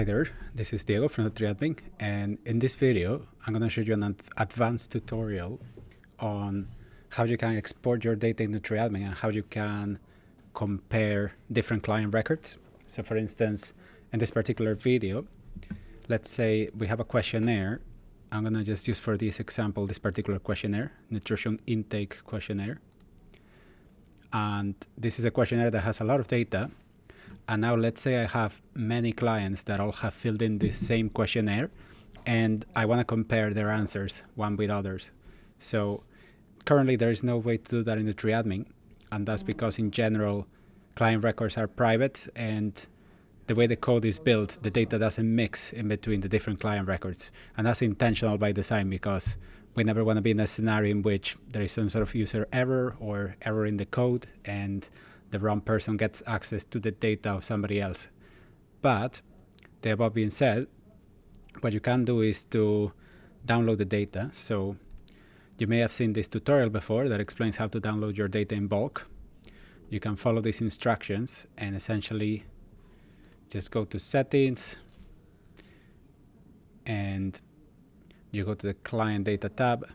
Hi there, this is Diego from NutriAdmin, and in this video I'm going to show you an advanced tutorial on how you can export your data in NutriAdmin and how you can compare different client records. So for instance, in this particular video, let's say we have a questionnaire. I'm going to just use for this example this particular questionnaire, nutrition intake questionnaire. And this is a questionnaire that has a lot of data. And now let's say I have many clients that all have filled in this same questionnaire, and I want to compare their answers one with others. So currently there is no way to do that in the NutriAdmin, and that's because in general client records are private, and the way the code is built, the data doesn't mix in between the different client records. And that's intentional by design, because we never want to be in a scenario in which there is some sort of user error or error in the code and the wrong person gets access to the data of somebody else. But the above being said, what you can do is to download the data. So you may have seen this tutorial before that explains how to download your data in bulk. You can follow these instructions and essentially just go to settings and you go to the client data tab,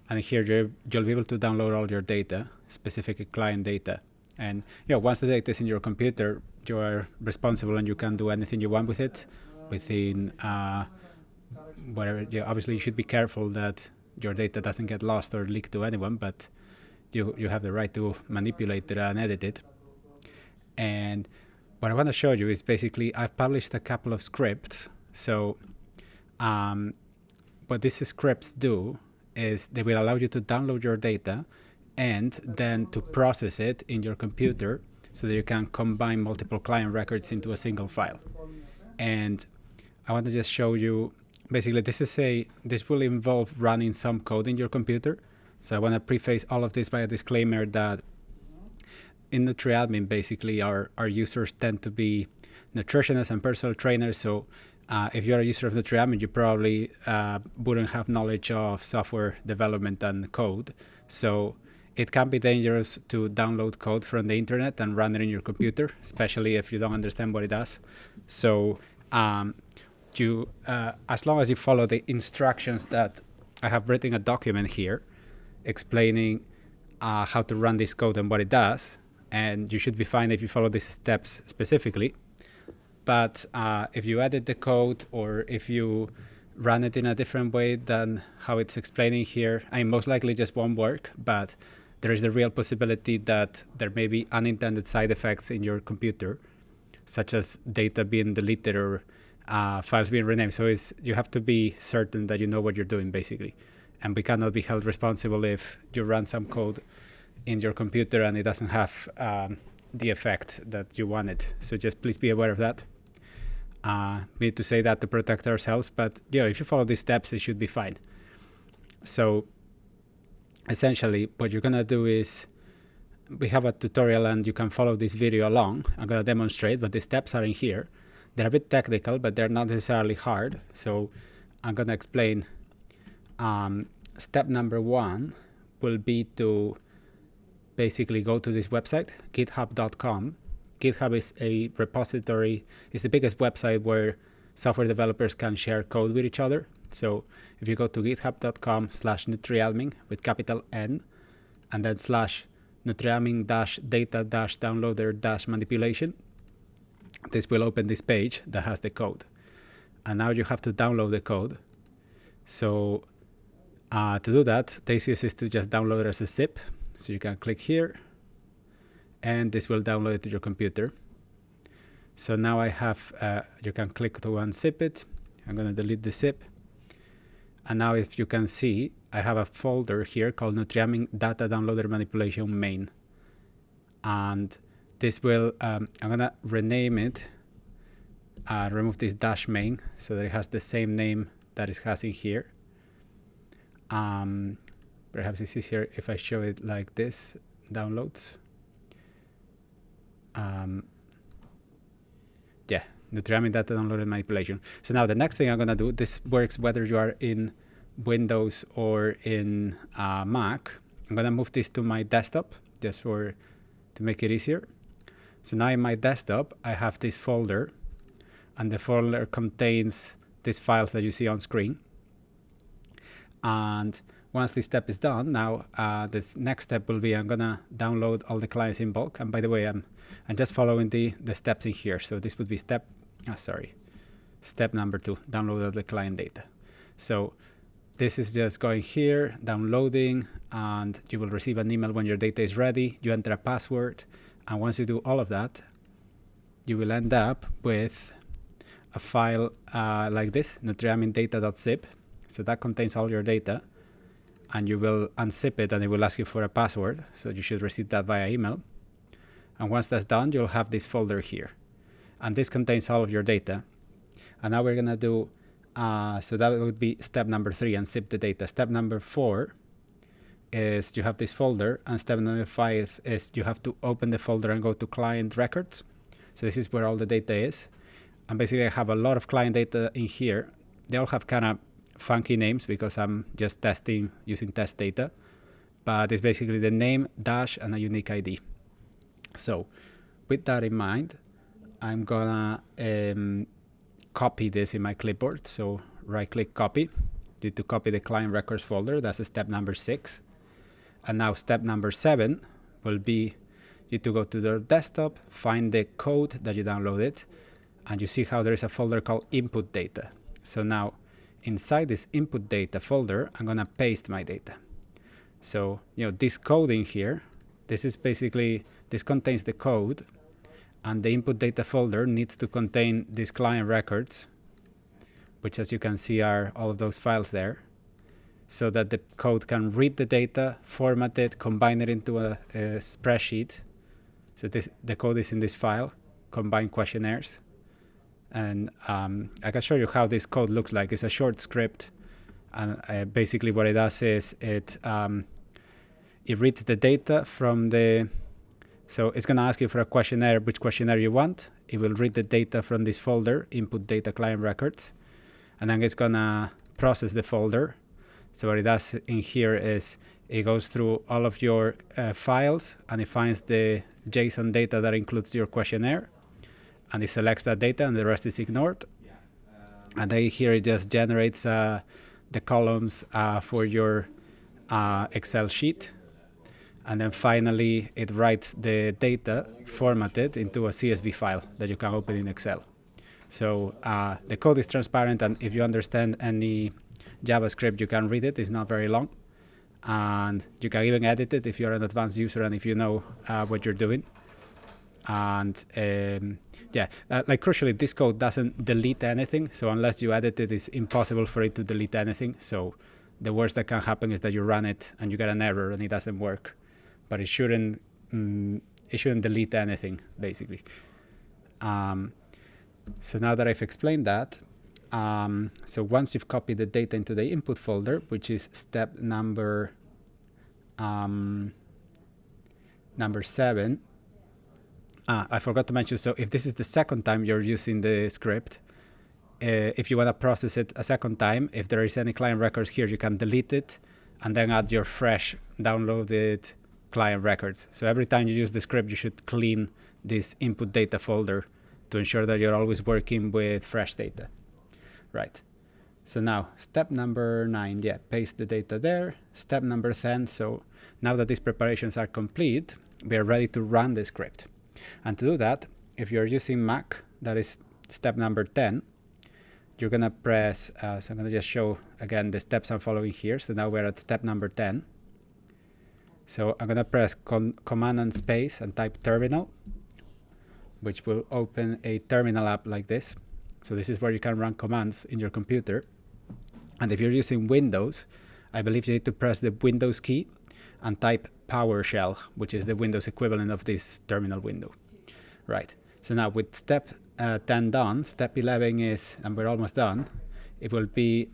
and here you'll be able to download all your data, specific client data. And once the data is in your computer, you are responsible and you can do anything you want with it within whatever. Obviously you should be careful that your data doesn't get lost or leaked to anyone, but you have the right to manipulate it and edit it. And what I want to show you is basically I've published a couple of scripts. So what these scripts do is they will allow you to download your data and then to process it in your computer so that you can combine multiple client records into a single file. And I want to just show you, basically this will involve running some code in your computer. So I want to preface all of this by a disclaimer that in NutriAdmin, basically our users tend to be nutritionists and personal trainers. So if you're a user of NutriAdmin, you probably wouldn't have knowledge of software development and code. So it can be dangerous to download code from the internet and run it in your computer, especially if you don't understand what it does. So as long as you follow the instructions that I have written a document here explaining how to run this code and what it does, and you should be fine if you follow these steps specifically. But if you edit the code or if you run it in a different way than how it's explaining here, most likely just won't work, but there is the real possibility that there may be unintended side effects in your computer, such as data being deleted or files being renamed. So you have to be certain that you know what you're doing, basically. And we cannot be held responsible if you run some code in your computer and it doesn't have the effect that you wanted. So just please be aware of that. We need to say that to protect ourselves, but if you follow these steps, it should be fine. So essentially what you're gonna do is, we have a tutorial and you can follow this video along. I'm gonna demonstrate, but the steps are in here. They're a bit technical, but they're not necessarily hard. So I'm gonna explain. Step number 1 will be to basically go to this website, github.com. GitHub is a repository, it's the biggest website where software developers can share code with each other. So if you go to github.com/NutriAdmin with capital N and then /NutriAdmin-data-downloader-manipulation, this will open this page that has the code. And now you have to download the code. So to do that, the easiest is to just download it as a zip. So you can click here and this will download it to your computer. So now I have, you can click to unzip it. I'm going to delete the zip. And now if you can see, I have a folder here called NutriAdmin Data Downloader Manipulation Main. And this will, I'm going to rename it, remove this dash main so that it has the same name that it has in here. Perhaps it's easier if I show it like this, downloads. NutriAdmin Data Downloader Manipulation. So now the next thing I'm going to do, this works whether you are in Windows or in Mac. I'm going to move this to my desktop just to make it easier. So now in my desktop, I have this folder and the folder contains these files that you see on screen. And once this step is done, now this next step will be I'm gonna download all the clients in bulk. And by the way, I'm just following the steps in here. So this would be step number 2, download all the client data. So this is just going here, downloading, and you will receive an email when your data is ready. You enter a password, and once you do all of that, you will end up with a file like this, NutriAdmin data.zip. So that contains all your data, and you will unzip it, and it will ask you for a password. So you should receive that via email. And once that's done, you'll have this folder here, and this contains all of your data. And now we're gonna do, so that would be step number 3, unzip the data. Step number 4 is you have this folder, and step number 5 is you have to open the folder and go to client records. So this is where all the data is. And basically I have a lot of client data in here. They all have kind of funky names because I'm just testing using test data, but it's basically the name, dash, and a unique ID. So with that in mind, I'm gonna copy this in my clipboard. So right click copy. You need to copy the client records folder. That's step number 6. And now step number 7 will be you to go to the desktop, find the code that you downloaded, and you see how there is a folder called input data. So now inside this input data folder, I'm gonna paste my data. So this code in here, this is basically, this contains the code, and the input data folder needs to contain these client records, which as you can see are all of those files there, so that the code can read the data, format it, combine it into a spreadsheet. So the code is in this file, combine questionnaires. And I can show you how this code looks like. It's a short script, and basically what it does is it reads the data from the, so it's going to ask you for a questionnaire, which questionnaire you want. It will read the data from this folder, input data client records, and then it's going to process the folder. So what it does in here is it goes through all of your files, and it finds the JSON data that includes your questionnaire, and it selects that data, and the rest is ignored. And then here it just generates the columns for your Excel sheet. And then finally, it writes the data formatted into a CSV file that you can open in Excel. So the code is transparent, and if you understand any JavaScript, you can read it. It's not very long. And you can even edit it if you're an advanced user and if you know what you're doing. And like crucially, this code doesn't delete anything. So unless you edit it, it's impossible for it to delete anything. So the worst that can happen is that you run it and you get an error and it doesn't work. But it shouldn't delete anything, basically. So now that I've explained that, so once you've copied the data into the input folder, which is step number 7, I forgot to mention, so if this is the second time you're using the script, if you want to process it a second time, if there is any client records here, you can delete it and then add your fresh downloaded client records. So every time you use the script, you should clean this input data folder to ensure that you're always working with fresh data. Right. So now step number 9, paste the data there. Step number 10, so now that these preparations are complete, we are ready to run the script. And to do that, if you're using Mac, that is step number 10, you're gonna press, so I'm gonna just show again the steps I'm following here. So now we're at step number 10. So I'm gonna press Command and space and type terminal, which will open a terminal app like this. So this is where you can run commands in your computer. And if you're using Windows, I believe you need to press the Windows key and type PowerShell, which is the Windows equivalent of this terminal window. Right. So now with step 10 done, step 11 is, and we're almost done, it will be,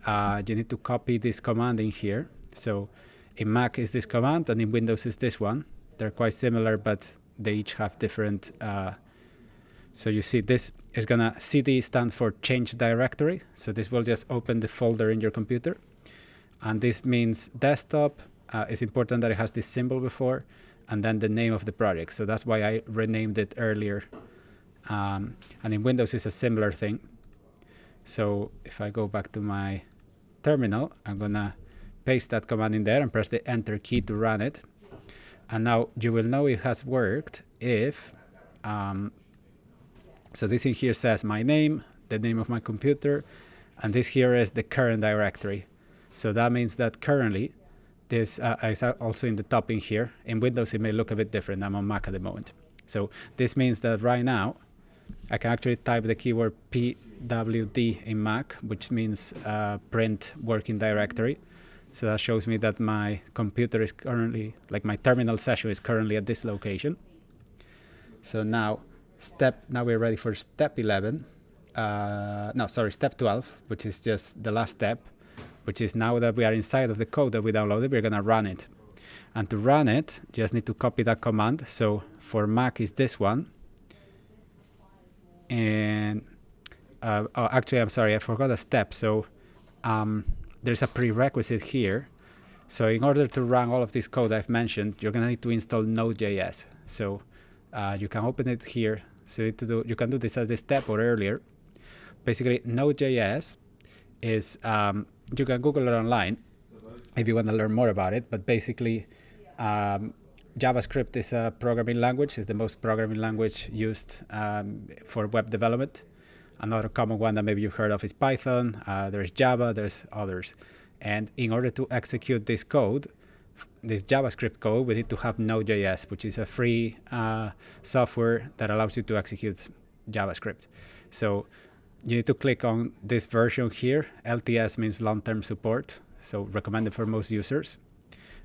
you need to copy this command in here. So in Mac is this command, and in Windows is this one. They're quite similar, but they each have different, so you see this is gonna, CD stands for change directory. So this will just open the folder in your computer. And this means desktop. It's important that it has this symbol before, and then the name of the project. So that's why I renamed it earlier. And in Windows it's a similar thing. So if I go back to my terminal, I'm gonna paste that command in there and press the enter key to run it. And now you will know it has worked if, so this in here says my name, the name of my computer, and this here is the current directory. So that means that currently, this is also in the top in here. In Windows, it may look a bit different. I'm on Mac at the moment. So this means that right now, I can actually type the keyword pwd in Mac, which means print working directory. So that shows me that my computer is currently, like my terminal session is currently at this location. So now we're ready for step 11. Step 12, which is just the last step, which is now that we are inside of the code that we downloaded, we're gonna run it. And to run it, you just need to copy that command. So for Mac is this one. And actually, I'm sorry, I forgot a step. So there's a prerequisite here. So in order to run all of this code I've mentioned, you're gonna need to install Node.js. So you can open it here. So you can do this at this step or earlier. Basically, Node.js is, you can Google it online if you want to learn more about it, but basically JavaScript is a programming language. It's the most programming language used for web development. Another common one that maybe you've heard of is Python. There's Java, there's others. And in order to execute this code, this JavaScript code, we need to have Node.js, which is a free software that allows you to execute JavaScript. So you need to click on this version here. LTS means long-term support, so recommended for most users.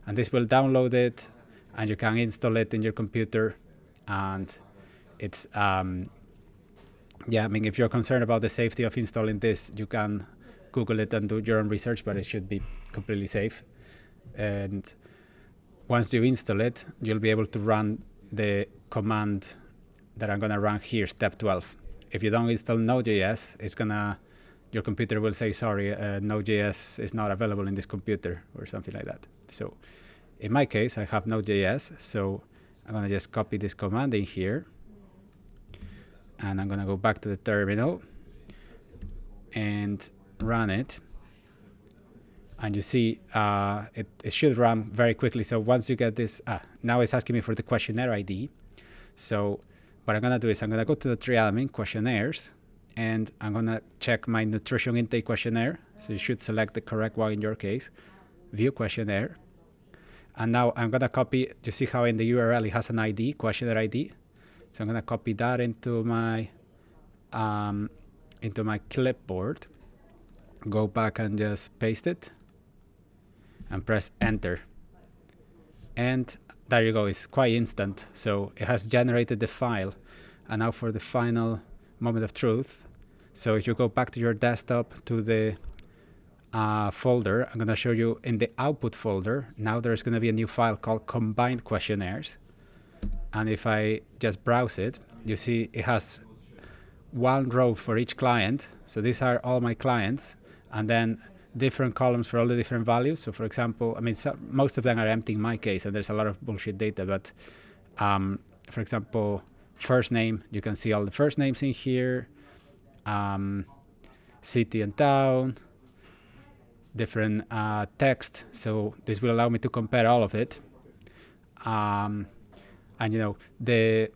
And this will download it, and you can install it in your computer. And it's, if you're concerned about the safety of installing this, you can Google it and do your own research, but it should be completely safe. And once you install it, you'll be able to run the command that I'm gonna run here, step 12. If you don't install Node.js, your computer will say, sorry, Node.js is not available in this computer or something like that. So in my case, I have Node.js, so I'm gonna just copy this command in here. And I'm gonna go back to the terminal and run it. And you see, it should run very quickly. So once you get this, now it's asking me for the questionnaire ID. So what I'm gonna do is I'm gonna go to the NutriAdmin questionnaires, and I'm gonna check my nutrition intake questionnaire. So you should select the correct one in your case, view questionnaire. And now I'm gonna copy, you see how in the URL it has an ID, questionnaire ID. So I'm gonna copy that into my clipboard, go back and just paste it, and press enter. And there you go, it's quite instant. So it has generated the file. And now for the final moment of truth. So if you go back to your desktop to the folder, I'm gonna show you in the output folder, now there's gonna be a new file called combined questionnaires. And if I just browse it, you see it has one row for each client. So these are all my clients, and then different columns for all the different values. So for example, most of them are empty in my case, and there's a lot of bullshit data, but for example, first name, you can see all the first names in here, city and town, different text. So this will allow me to compare all of it. And the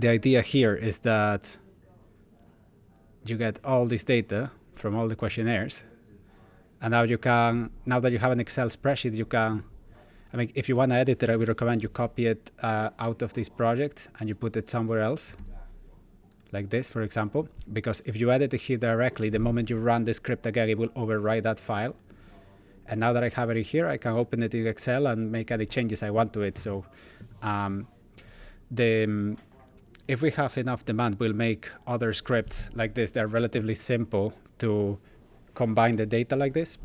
idea here is that you get all this data from all the questionnaires, and now that you have an Excel spreadsheet, you can, if you want to edit it, I would recommend you copy it out of this project and you put it somewhere else, like this, for example, because if you edit it here directly, the moment you run the script again, it will overwrite that file. And now that I have it in here, I can open it in Excel and make any changes I want to it. So if we have enough demand, we'll make other scripts like this. They're relatively simple to combine the data like this.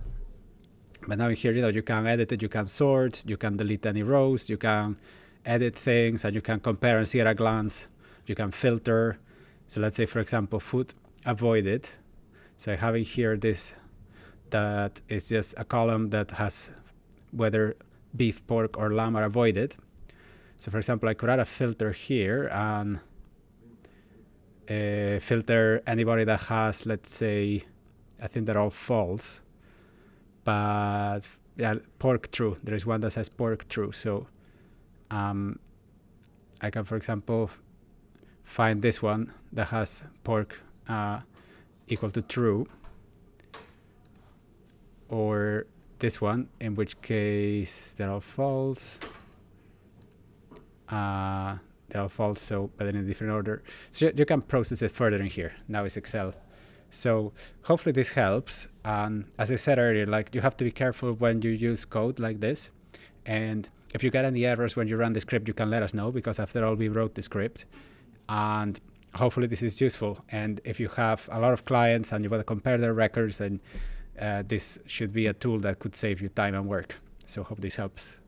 But now here, you can edit it, you can sort, you can delete any rows, you can edit things, and you can compare and see at a glance. You can filter. So let's say, for example, food avoided. So I have in here this that is just a column that has whether beef, pork, or lamb are avoided. So for example, I could add a filter here, and filter anybody that has, let's say, I think they're all false, but yeah, pork true. There is one that says pork true. So I can, for example, find this one that has pork equal to true, or this one, in which case they're all false. They're all false, so but in a different order. So you can process it further in here. Now it's Excel. So hopefully this helps. As I said earlier, like, you have to be careful when you use code like this. And if you get any errors when you run the script, you can let us know, because after all, we wrote the script. And hopefully this is useful. And if you have a lot of clients and you want to compare their records, then this should be a tool that could save you time and work. So hope this helps.